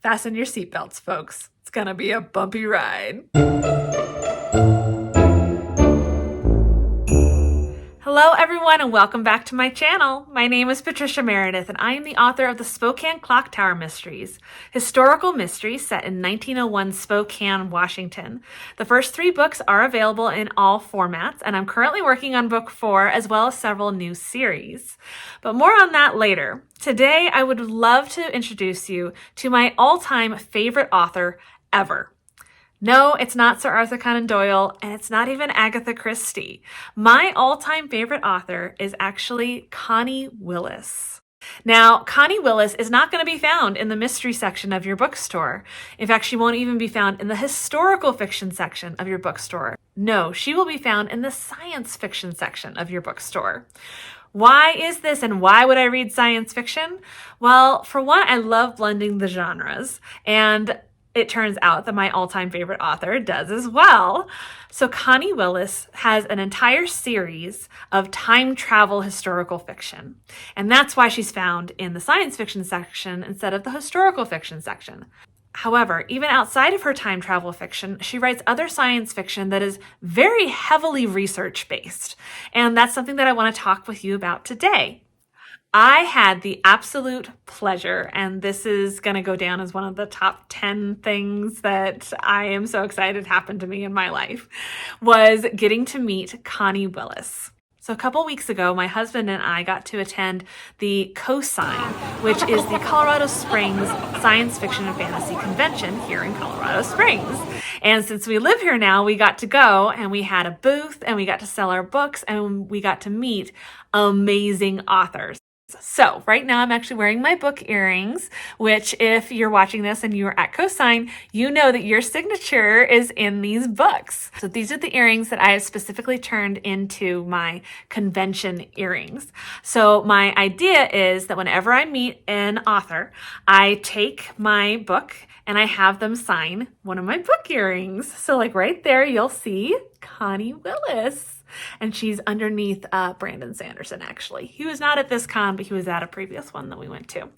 Fasten your seatbelts, folks. It's gonna be a bumpy ride. Hello, everyone, and welcome back to my channel. My name is Patricia Meredith, and I am the author of the Spokane Clock Tower Mysteries, historical mysteries set in 1901 Spokane, Washington. The first 3 books are available in all formats, and I'm currently working on book 4 as well as several new series. But more on that later. Today, I would love to introduce you to my all-time favorite author ever. No, it's not Sir Arthur Conan Doyle, and it's not even Agatha Christie. My all-time favorite author is actually Connie Willis. Now, Connie Willis is not going to be found in the mystery section of your bookstore. In fact, she won't even be found in the historical fiction section of your bookstore. No, she will be found in the science fiction section of your bookstore. Why is this, and why would I read science fiction? Well, for one, I love blending the genres, and it turns out that my all-time favorite author does as well. So Connie Willis has an entire series of time travel historical fiction. And that's why she's found in the science fiction section instead of the historical fiction section. However, even outside of her time travel fiction, she writes other science fiction that is very heavily research-based. And that's something that I want to talk with you about today. I had the absolute pleasure, and this is going to go down as one of the top 10 things that I am so excited happened to me in my life, was getting to meet Connie Willis. So a couple weeks ago, my husband and I got to attend the Cosign, which is the Colorado Springs Science Fiction and Fantasy Convention here in Colorado Springs. And since we live here now, we got to go, and we had a booth, and we got to sell our books, and we got to meet amazing authors. So right now I'm actually wearing my book earrings, which if you're watching this and you're at Cosign, you know that your signature is in these books. So these are the earrings that I have specifically turned into my convention earrings. So my idea is that whenever I meet an author, I take my book and I have them sign one of my book earrings. So like right there, you'll see Connie Willis. And she's underneath Brandon Sanderson, actually. He was not at this con, but he was at a previous one that we went to.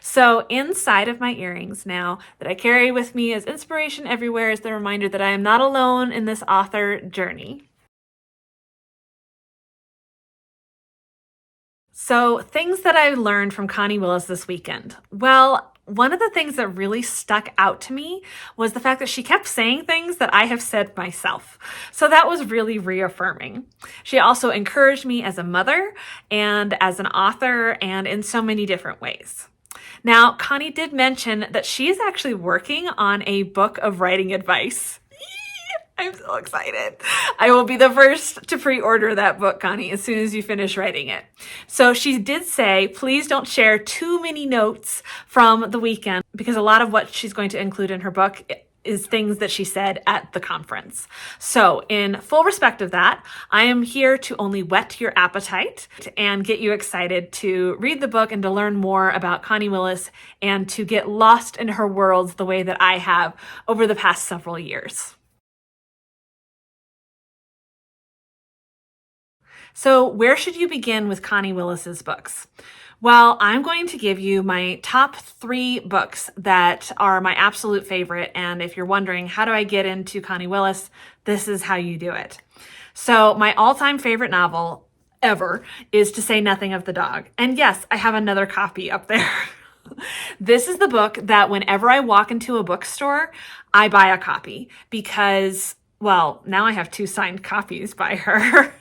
So inside of my earrings now that I carry with me as inspiration everywhere is the reminder that I am not alone in this author journey. So things that I learned from Connie Willis this weekend. Well, one of the things that really stuck out to me was the fact that she kept saying things that I have said myself. So that was really reaffirming. She also encouraged me as a mother and as an author and in so many different ways. Now, Connie did mention that she is actually working on a book of writing advice. I'm so excited. I will be the first to pre-order that book, Connie, as soon as you finish writing it. So she did say, please don't share too many notes from the weekend, because a lot of what she's going to include in her book is things that she said at the conference. So in full respect of that, I am here to only whet your appetite and get you excited to read the book and to learn more about Connie Willis and to get lost in her worlds the way that I have over the past several years. So where should you begin with Connie Willis's books? Well, I'm going to give you my top 3 books that are my absolute favorite. And if you're wondering, how do I get into Connie Willis? This is how you do it. So my all-time favorite novel ever is To Say Nothing of the Dog. And yes, I have another copy up there. This is the book that whenever I walk into a bookstore, I buy a copy because, well, now I have 2 signed copies by her.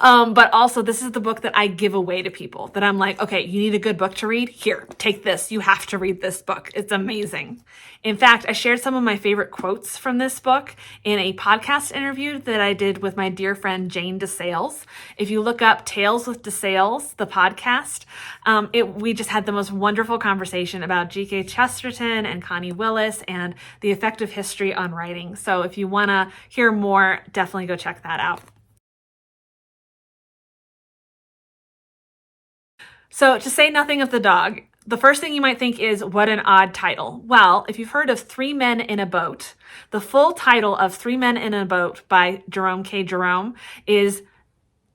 But also this is the book that I give away to people that I'm like, okay, you need a good book to read? Here, take this. You have to read this book. It's amazing. In fact, I shared some of my favorite quotes from this book in a podcast interview that I did with my dear friend Jane DeSales. If you look up Tales with DeSales, the podcast, we just had the most wonderful conversation about G.K. Chesterton and Connie Willis and the effect of history on writing. So if you want to hear more, definitely go check that out. So To Say Nothing of the Dog, the first thing you might think is, what an odd title. Well, if you've heard of Three Men in a Boat, the full title of Three Men in a Boat by Jerome K. Jerome is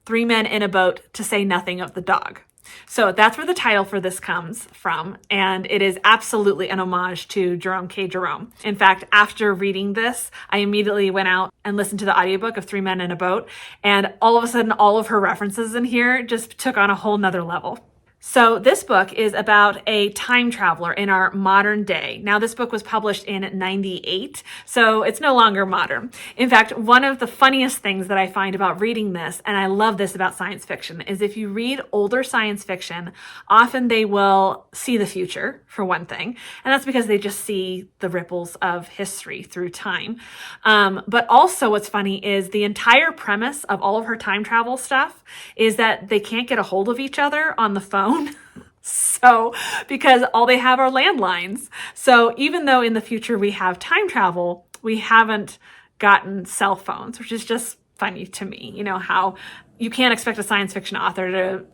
Three Men in a Boat to Say Nothing of the Dog. So that's where the title for this comes from, and it is absolutely an homage to Jerome K. Jerome. In fact, after reading this, I immediately went out and listened to the audiobook of Three Men in a Boat, and all of a sudden, all of her references in here just took on a whole nother level. So this book is about a time traveler in our modern day. Now, this book was published in 98, so it's no longer modern. In fact, one of the funniest things that I find about reading this, and I love this about science fiction, is if you read older science fiction, often they will see the future, for one thing, and that's because they just see the ripples of history through time. But also what's funny is the entire premise of all of her time travel stuff is that they can't get a hold of each other on the phone. So, because all they have are landlines. So even though in the future we have time travel, we haven't gotten cell phones, which is just funny to me. You know, how you can't expect a science fiction author to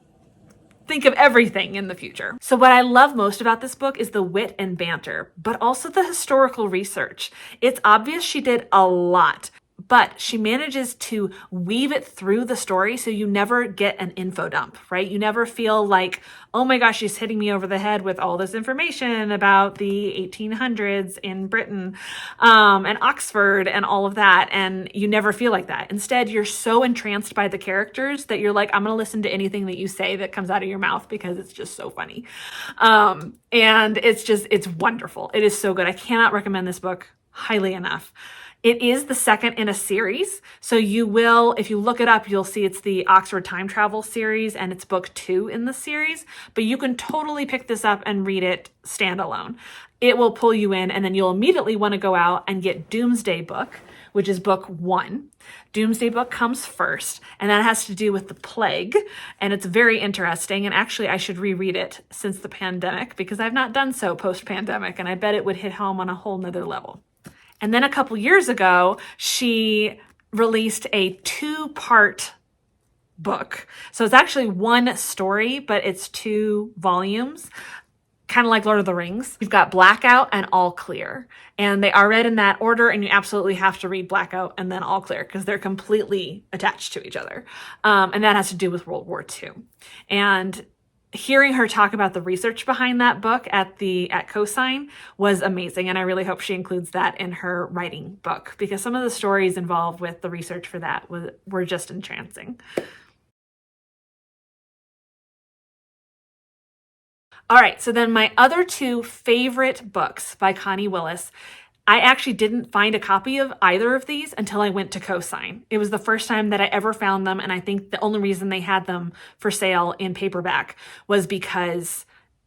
think of everything in the future. So what I love most about this book is the wit and banter, but also the historical research. It's obvious she did a lot, but she manages to weave it through the story so you never get an info dump, right? You never feel like, oh my gosh, she's hitting me over the head with all this information about the 1800s in Britain and Oxford and all of that. And you never feel like that. Instead, you're so entranced by the characters that you're like, I'm going to listen to anything that you say that comes out of your mouth because it's just so funny. And it's wonderful. It is so good. I cannot recommend this book highly enough. It is the second in a series. So you will, if you look it up, you'll see it's the Oxford Time Travel series and it's book 2 in the series, but you can totally pick this up and read it standalone. It will pull you in and then you'll immediately want to go out and get Doomsday Book, which is book 1. Doomsday Book comes first, and that has to do with the plague, and it's very interesting, and actually I should reread it since the pandemic because I've not done so post-pandemic, and I bet it would hit home on a whole nother level. And then a couple years ago, she released a 2-part book. So it's actually one story, but it's 2 volumes, kind of like Lord of the Rings. You've got Blackout and All Clear, and they are read in that order, and you absolutely have to read Blackout and then All Clear because they're completely attached to each other. And that has to do with World War II. And hearing her talk about the research behind that book at Cosign was amazing, and I really hope she includes that in her writing book because some of the stories involved with the research for that were just entrancing. All right, so then my other 2 favorite books by Connie Willis. I actually didn't find a copy of either of these until I went to Cosign. It was the first time that I ever found them, and I think the only reason they had them for sale in paperback was because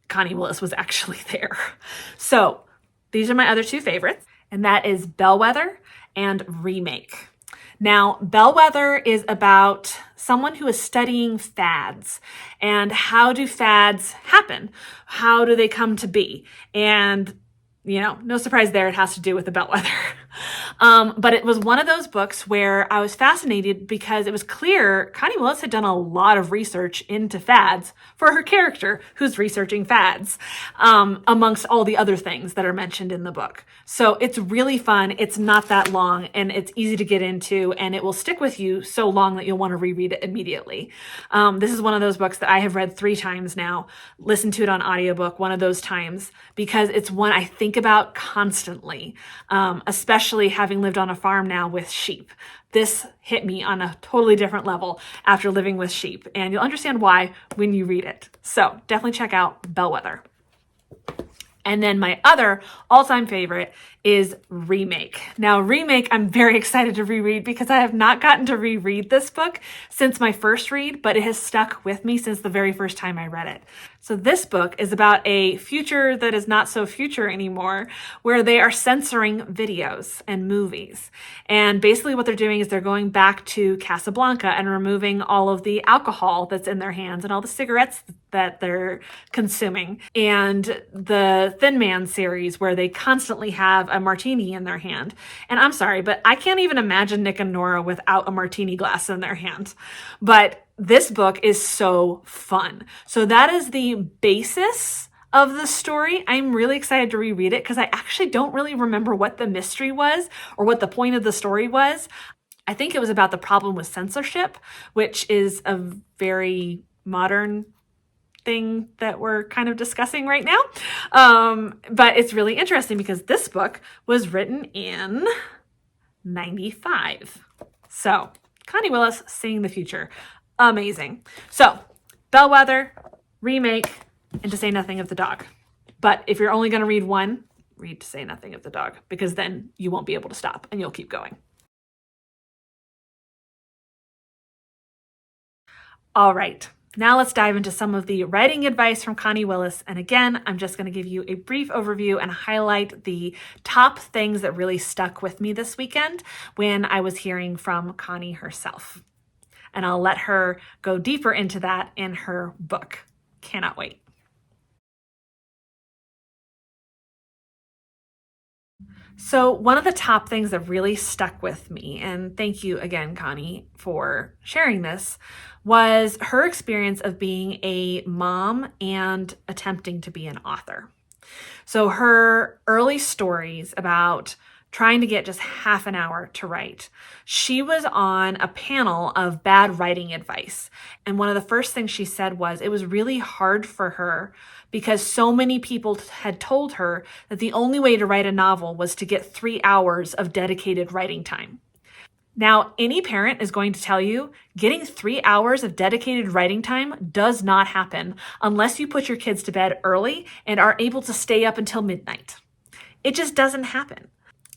Connie Willis was actually there. So these are my other 2 favorites, and that is Bellwether and Remake. Now, Bellwether is about someone who is studying fads and how do fads happen? How do they come to be? And you know, no surprise there, it has to do with the bellwether. But it was one of those books where I was fascinated because it was clear Connie Willis had done a lot of research into fads for her character who's researching fads, amongst all the other things that are mentioned in the book. So it's really fun. It's not that long and it's easy to get into and it will stick with you so long that you'll want to reread it immediately. This is one of those books that I have read 3 times now, listened to it on audiobook one of those times because it's one I think about constantly, especially having lived on a farm now with sheep. This hit me on a totally different level after living with sheep, and you'll understand why when you read it. So definitely check out Bellwether. And then my other all-time favorite is Remake. Now, Remake, I'm very excited to reread because I have not gotten to reread this book since my first read, but it has stuck with me since the very first time I read it. So this book is about a future that is not so future anymore, where they are censoring videos and movies. And basically what they're doing is they're going back to Casablanca and removing all of the alcohol that's in their hands and all the cigarettes that they're consuming. And the Thin Man series, where they constantly have a martini in their hand. And I'm sorry, but I can't even imagine Nick and Nora without a martini glass in their hand. But this book is so fun. So that is the basis of the story. I'm really excited to reread it because I actually don't really remember what the mystery was or what the point of the story was. I think it was about the problem with censorship, which is a very modern thing that we're kind of discussing right now. But it's really interesting because this book was written in 95. So Connie Willis, Seeing the Future. Amazing. So Bellwether, remake, and To Say Nothing of the Dog. But if you're only going to read one, read To Say Nothing of the Dog, because then you won't be able to stop and you'll keep going. All right, now let's dive into some of the writing advice from Connie Willis. And again, I'm just going to give you a brief overview and highlight the top things that really stuck with me this weekend when I was hearing from Connie herself. And I'll let her go deeper into that in her book. Cannot wait. So one of the top things that really stuck with me, and thank you again, Connie, for sharing this, was her experience of being a mom and attempting to be an author. So her early stories about trying to get just half an hour to write. She was on a panel of bad writing advice. And one of the first things she said was it was really hard for her because so many people had told her that the only way to write a novel was to get 3 hours of dedicated writing time. Now, any parent is going to tell you getting 3 hours of dedicated writing time does not happen unless you put your kids to bed early and are able to stay up until midnight. It just doesn't happen.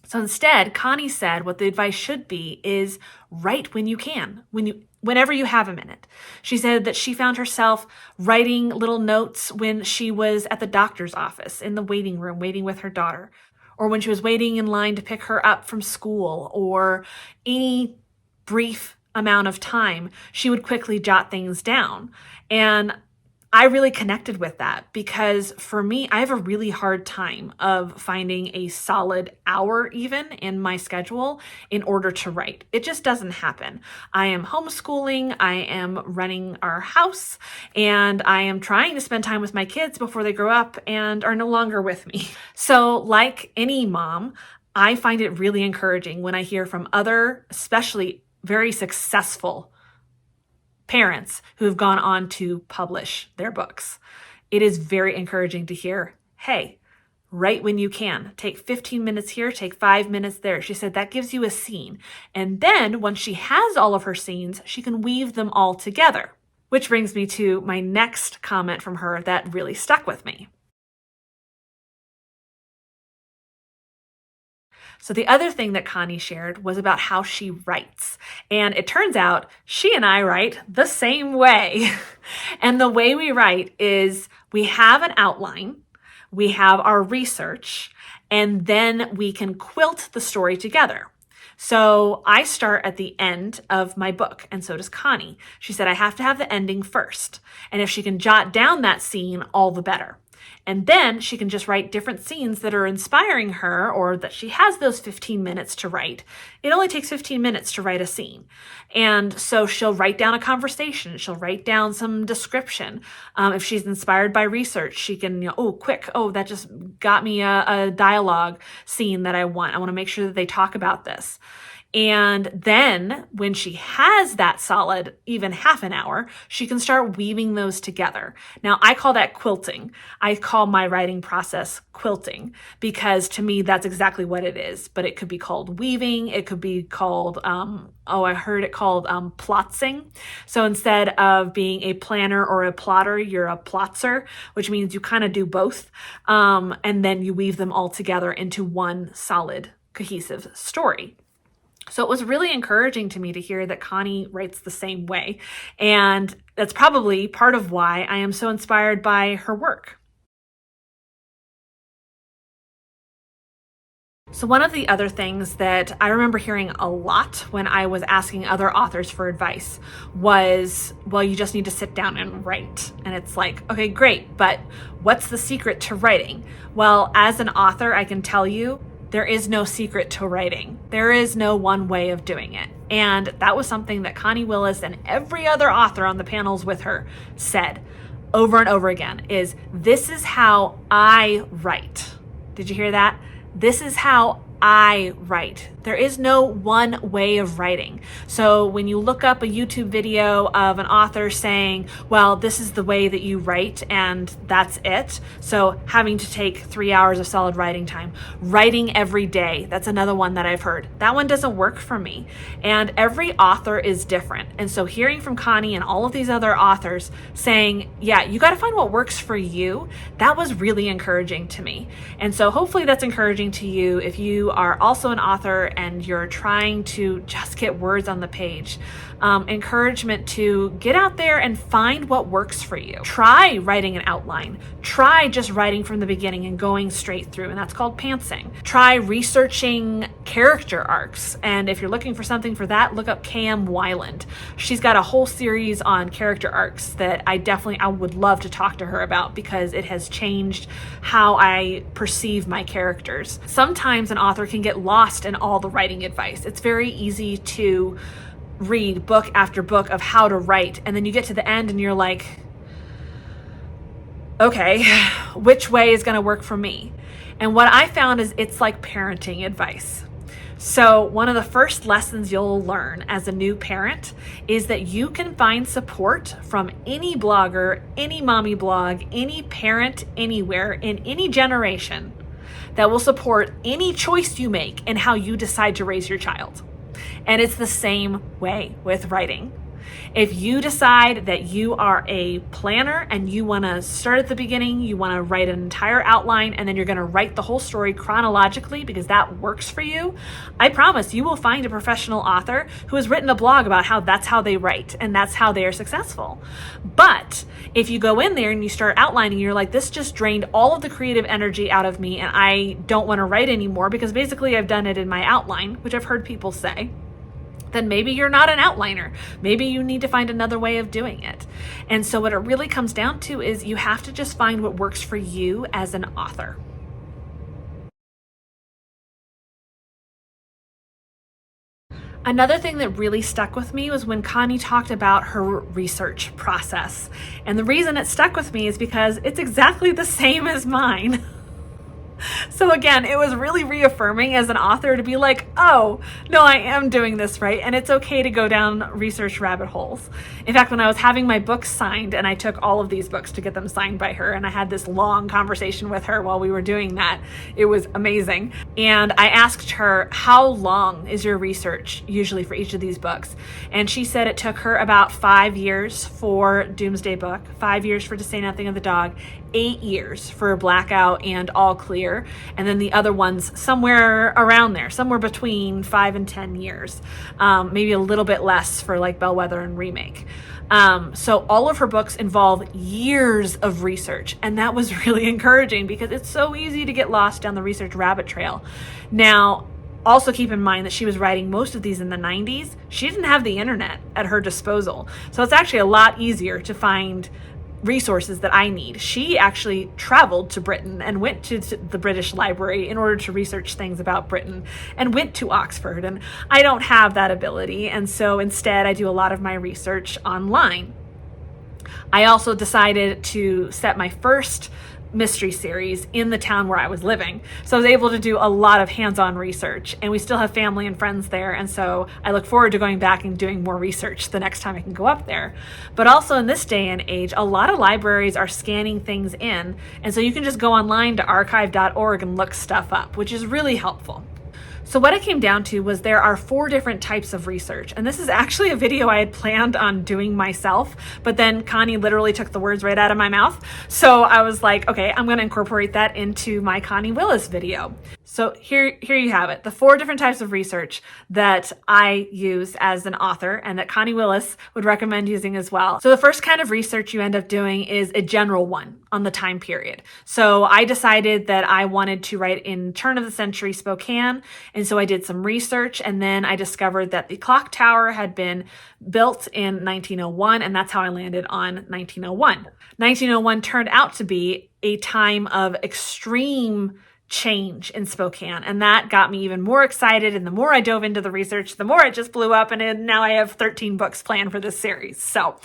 So instead, Connie said what the advice should be is write when you can, whenever you have a minute. She said that she found herself writing little notes when she was at the doctor's office, in the waiting room, waiting with her daughter, or when she was waiting in line to pick her up from school, or any brief amount of time, she would quickly jot things down. And I really connected with that because for me, I have a really hard time of finding a solid hour even in my schedule in order to write. It just doesn't happen. I am homeschooling, I am running our house, and I am trying to spend time with my kids before they grow up and are no longer with me. So like any mom, I find it really encouraging when I hear from other, especially very successful parents who have gone on to publish their books. It is very encouraging to hear, hey, write when you can. Take 15 minutes here, take 5 minutes there. She said that gives you a scene. And then once she has all of her scenes, she can weave them all together. Which brings me to my next comment from her that really stuck with me. So the other thing that Connie shared was about how she writes. And it turns out she and I write the same way. And the way we write is we have an outline, we have our research, and then we can quilt the story together. So I start at the end of my book, and so does Connie. She said I have to have the ending first. And if she can jot down that scene, all the better. And then she can just write different scenes that are inspiring her or that she has those 15 minutes to write. It only takes 15 minutes to write a scene. And so she'll write down a conversation. She'll write down some description. If she's inspired by research, she can, that just got me a dialogue scene that I want. I want to make sure that they talk about this. And then when she has that solid, even half an hour, she can start weaving those together. Now, I call that quilting. I call my writing process quilting because to me, that's exactly what it is. But it could be called weaving. It could be called, I heard it called plotzing. So instead of being a planner or a plotter, you're a plotzer, which means you kind of do both. And then you weave them all together into one solid, cohesive story. So it was really encouraging to me to hear that Connie writes the same way. And that's probably part of why I am so inspired by her work. So one of the other things that I remember hearing a lot when I was asking other authors for advice was, well, you just need to sit down and write. And it's like, okay, great, but what's the secret to writing? Well, as an author, I can tell you, there is no secret to writing. There is no one way of doing it. And that was something that Connie Willis and every other author on the panels with her said over and over again is, this is how I write. Did you hear that? This is how I write. There is no one way of writing. So when you look up a YouTube video of an author saying, well, this is the way that you write and that's it. So having to take 3 hours of solid writing time, writing every day. That's another one that I've heard. That one doesn't work for me. And every author is different. And so hearing from Connie and all of these other authors saying, yeah, you got to find what works for you. That was really encouraging to me. And so hopefully that's encouraging to you if you are also an author and you're trying to just get words on the page. Encouragement to get out there and find what works for you. Try writing an outline. Try just writing from the beginning and going straight through, and that's called pantsing. Try researching character arcs, and if you're looking for something for that, look up KM Weiland. She's got a whole series on character arcs that I would love to talk to her about because it has changed how I perceive my characters. Sometimes an author can get lost in all the writing advice. It's very easy to read book after book of how to write, and then you get to the end and you're like, okay, which way is going to work for me? And what I found is it's like parenting advice. So one of the first lessons you'll learn as a new parent is that you can find support from any blogger, any mommy blog, any parent anywhere in any generation that will support any choice you make in how you decide to raise your child. And it's the same way with writing. If you decide that you are a planner and you want to start at the beginning, you want to write an entire outline, and then you're going to write the whole story chronologically because that works for you, I promise you will find a professional author who has written a blog about how that's how they write and that's how they are successful. But if you go in there and you start outlining, you're like, this just drained all of the creative energy out of me and I don't want to write anymore because basically I've done it in my outline, which I've heard people say, then maybe you're not an outliner. Maybe you need to find another way of doing it. And so what it really comes down to is you have to just find what works for you as an author. Another thing that really stuck with me was when Connie talked about her research process. And the reason it stuck with me is because it's exactly the same as mine. So again, it was really reaffirming as an author to be like, oh, no, I am doing this right. And it's okay to go down research rabbit holes. In fact, when I was having my books signed, and I took all of these books to get them signed by her, and I had this long conversation with her while we were doing that, it was amazing. And I asked her, how long is your research usually for each of these books? And she said it took her about 5 years for Doomsday Book, 5 years for To Say Nothing of the Dog, 8 years for Blackout and All Clear, and then the other ones somewhere around there, somewhere between 5 and 10 years, maybe a little bit less for like Bellwether and Remake. So all of her books involve years of research, and that was really encouraging because it's so easy to get lost down the research rabbit trail. Now, also keep in mind that she was writing most of these in the 90s. She didn't have the internet at her disposal, so it's actually a lot easier to find resources that I need. She actually traveled to Britain and went to the British Library in order to research things about Britain and went to Oxford. And I don't have that ability. And so instead, I do a lot of my research online. I also decided to set my first mystery series in the town where I was living. So I was able to do a lot of hands-on research, and we still have family and friends there. And so I look forward to going back and doing more research the next time I can go up there. But also in this day and age, a lot of libraries are scanning things in. And so you can just go online to archive.org and look stuff up, which is really helpful. So what it came down to was there are 4 different types of research. And this is actually a video I had planned on doing myself, but then Connie literally took the words right out of my mouth. So I was like, okay, I'm going to incorporate that into my Connie Willis video. So here you have it, the 4 different types of research that I use as an author and that Connie Willis would recommend using as well. So the first kind of research you end up doing is a general one on the time period. So I decided that I wanted to write in turn of the century Spokane. And so I did some research, and then I discovered that the clock tower had been built in 1901, and that's how I landed on 1901. 1901 turned out to be a time of extreme change in Spokane, and that got me even more excited. And the more I dove into the research, the more it just blew up, and now I have 13 books planned for this series. So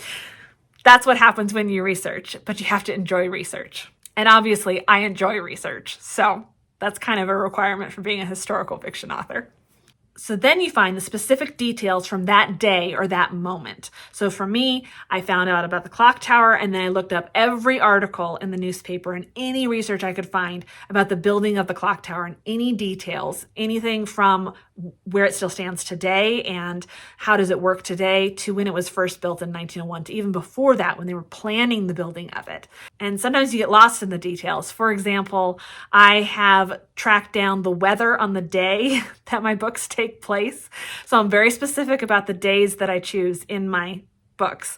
that's what happens when you research, but you have to enjoy research. And obviously I enjoy research. So That's kind of a requirement for being a historical fiction author. So then you find the specific details from that day or that moment. So for me, I found out about the clock tower, and then I looked up every article in the newspaper and any research I could find about the building of the clock tower and any details, anything from where it still stands today and how does it work today to when it was first built in 1901 to even before that when they were planning the building of it. And sometimes you get lost in the details. For example, I have tracked down the weather on the day that my books take place. So I'm very specific about the days that I choose in my books.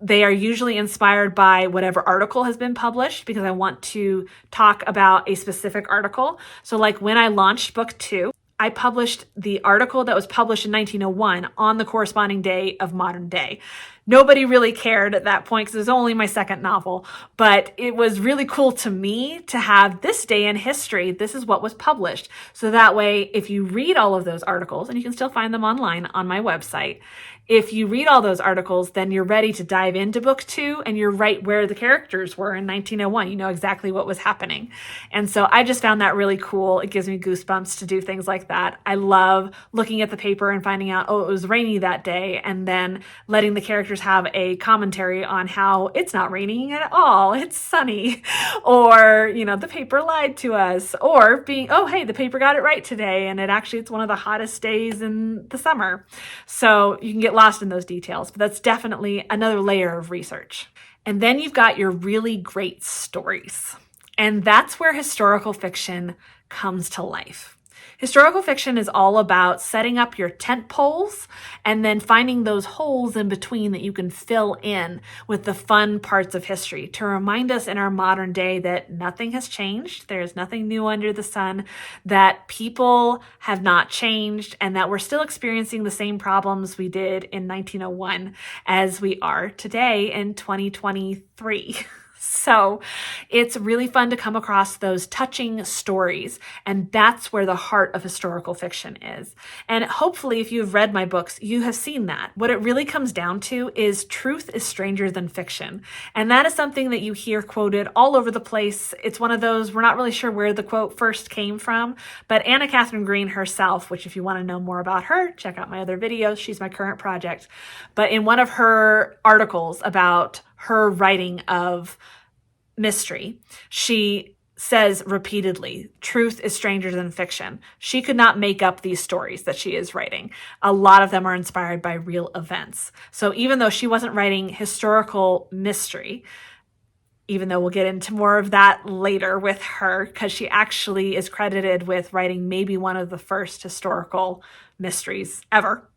They are usually inspired by whatever article has been published because I want to talk about a specific article. So like when I launched book 2, I published the article that was published in 1901 on the corresponding day of modern day. Nobody really cared at that point because it was only my second novel, but it was really cool to me to have this day in history. This is what was published. So that way, if you read all of those articles, and you can still find them online on my website, if you read all those articles, then you're ready to dive into book 2 and you're right where the characters were in 1901. You know exactly what was happening. And so I just found that really cool. It gives me goosebumps to do things like that. I love looking at the paper and finding out, oh, it was rainy that day, and then letting the characters have a commentary on how it's not raining at all. It's sunny. Or, the paper lied to us. Or being, oh, hey, the paper got it right today. And it's one of the hottest days in the summer. So you can get lost in those details, but that's definitely another layer of research. And then you've got your really great stories. And that's where historical fiction comes to life. Historical fiction is all about setting up your tent poles and then finding those holes in between that you can fill in with the fun parts of history to remind us in our modern day that nothing has changed. There's nothing new under the sun, that people have not changed, and that we're still experiencing the same problems we did in 1901 as we are today in 2023. So it's really fun to come across those touching stories, and that's where the heart of historical fiction is. And hopefully, if you've read my books, you have seen that. What it really comes down to is truth is stranger than fiction. And that is something that you hear quoted all over the place. It's one of those, we're not really sure where the quote first came from, but Anna Catherine Green herself, which if you want to know more about her, check out my other videos. She's my current project. But in one of her articles about her writing of mystery, she says repeatedly, truth is stranger than fiction. She could not make up these stories that she is writing. A lot of them are inspired by real events. So even though she wasn't writing historical mystery, even though we'll get into more of that later with her, because she actually is credited with writing maybe one of the first historical mysteries ever.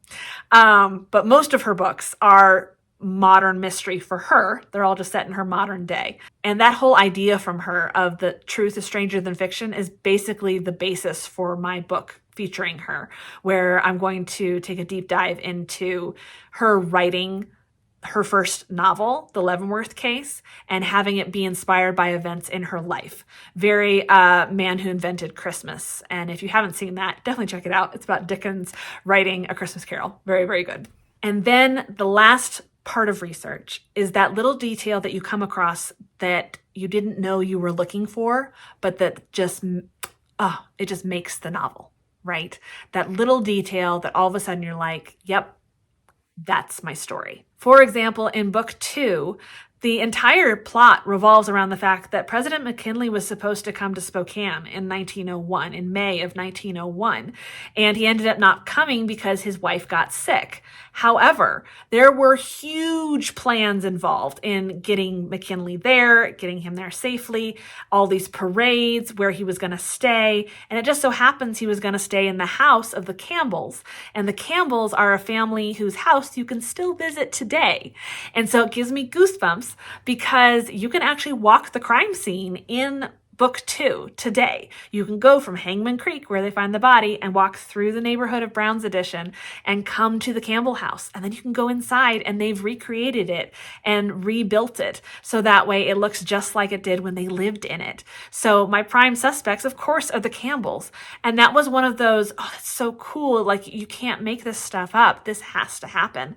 But most of her books are modern mystery for her. They're all just set in her modern day. And that whole idea from her of the truth is stranger than fiction is basically the basis for my book featuring her, where I'm going to take a deep dive into her writing her first novel, The Leavenworth Case, and having it be inspired by events in her life. Very Man Who Invented Christmas. And if you haven't seen that, definitely check it out. It's about Dickens writing A Christmas Carol. Very, very good. And then the last part of research is that little detail that you come across that you didn't know you were looking for, but that it just makes the novel, right? That little detail that all of a sudden you're like, yep, that's my story. For example, in book 2, the entire plot revolves around the fact that President McKinley was supposed to come to Spokane in 1901, in May of 1901, and he ended up not coming because his wife got sick. However, there were huge plans involved in getting McKinley there, getting him there safely, all these parades, where he was going to stay, and it just so happens he was going to stay in the house of the Campbells, and the Campbells are a family whose house you can still visit today. And so it gives me goosebumps because you can actually walk the crime scene in book 2 today. You can go from Hangman Creek, where they find the body, and walk through the neighborhood of Brown's Addition and come to the Campbell house. And then you can go inside, and they've recreated it and rebuilt it. So that way it looks just like it did when they lived in it. So my prime suspects, of course, are the Campbells. And that was one of those, oh, that's so cool. Like, you can't make this stuff up. This has to happen.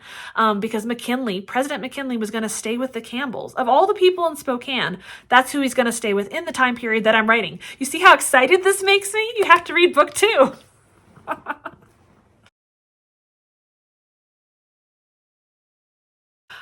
Because President McKinley was going to stay with the Campbells. Of all the people in Spokane, that's who he's going to stay with in the time period period that I'm writing. You see how excited this makes me? You have to read book 2.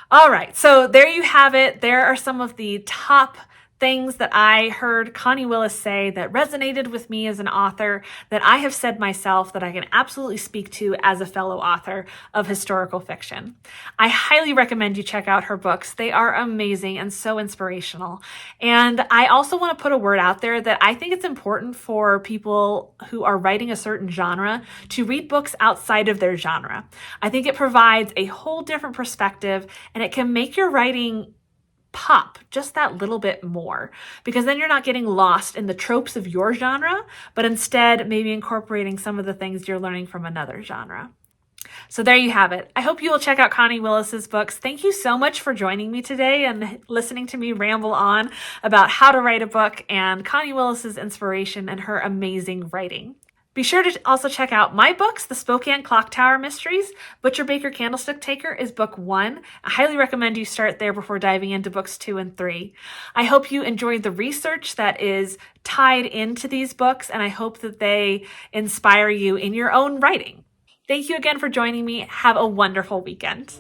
All right, so there you have it. There are some of the top things that I heard Connie Willis say that resonated with me as an author, that I have said myself, that I can absolutely speak to as a fellow author of historical fiction. I highly recommend you check out her books. They are amazing and so inspirational. And I also want to put a word out there that I think it's important for people who are writing a certain genre to read books outside of their genre. I think it provides a whole different perspective, and it can make your writing pop just that little bit more, because then you're not getting lost in the tropes of your genre, but instead maybe incorporating some of the things you're learning from another genre. So there you have it. I hope you will check out Connie Willis's books. Thank you so much for joining me today and listening to me ramble on about how to write a book and Connie Willis's inspiration and her amazing writing. Be sure to also check out my books, The Spokane Clock Tower Mysteries. Butcher Baker Candlestick Taker is book 1. I highly recommend you start there before diving into books 2 and 3. I hope you enjoyed the research that is tied into these books, and I hope that they inspire you in your own writing. Thank you again for joining me. Have a wonderful weekend.